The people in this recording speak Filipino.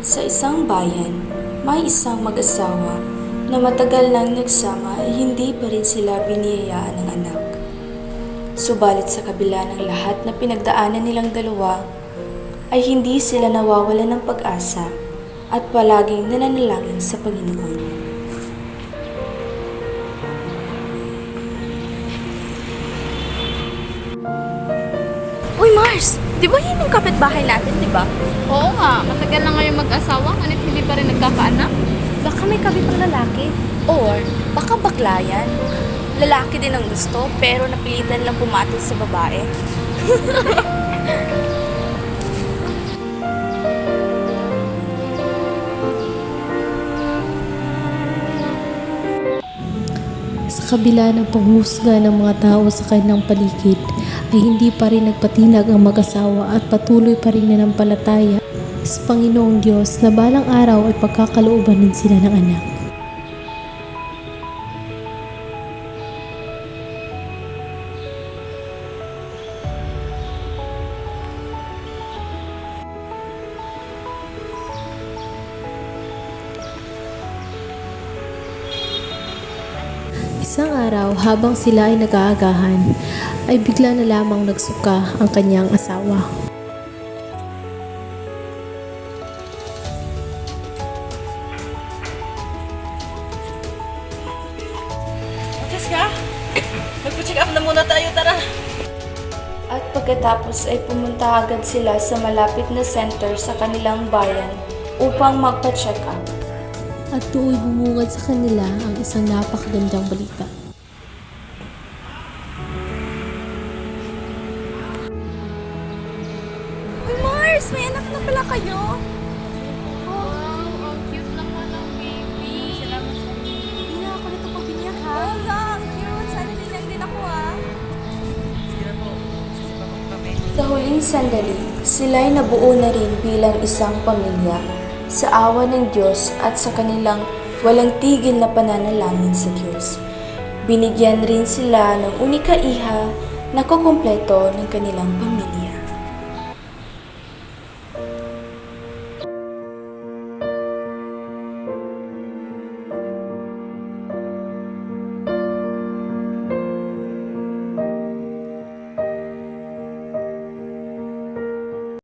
Sa isang bayan, may isang mag-asawa na matagal nang nagsama ay hindi pa rin sila biniyayaan ng anak. Subalit sa kabila ng lahat na pinagdaanan nilang dalawa, ay hindi sila nawawalan ng pag-asa at palaging nananalangin sa Panginoon. Uy Mars! Di ba yun yung kapitbahay natin, di ba? Oo nga, matagal na ngayon mag-asawa, ngunit hindi pa rin nagkakaanak. Baka may kabit lalaki. Or baka bakla yan. Lalaki din ang gusto pero napilitan lang pumatol sa babae. Sa kabila ng panghusga ng mga tao sa kanilang paligid, ay hindi pa rin nagpatinag ang mag-asawa at patuloy pa rin nanampalataya sa Panginoong Diyos na balang araw ay pagkakalooban din sila ng anak. Isang araw, habang sila ay nag-aagahan, ay bigla na lamang nagsuka ang kanyang asawa. Jessica, magpa-check up na muna tayo, tara. At pagkatapos ay pumunta agad sila sa malapit na center sa kanilang bayan upang magpa-check up. At tuoy bumungad sa kanila ang isang napakagandang balita. Uy Mars! May anak na pala kayo! Wow, ang cute naman ng baby. Hindi na ako nito pagbinyag ha. Oo nga! Ang cute! Sana nilang din ako Sige na po, sisipa po kami. Sa huling sandali, sila'y nabuo na rin bilang isang pamilya sa awa ng Diyos at sa kanilang walang tigil na pananalangin sa Diyos. Binigyan rin sila ng unika iha na kukumpleto ng kanilang pamilya.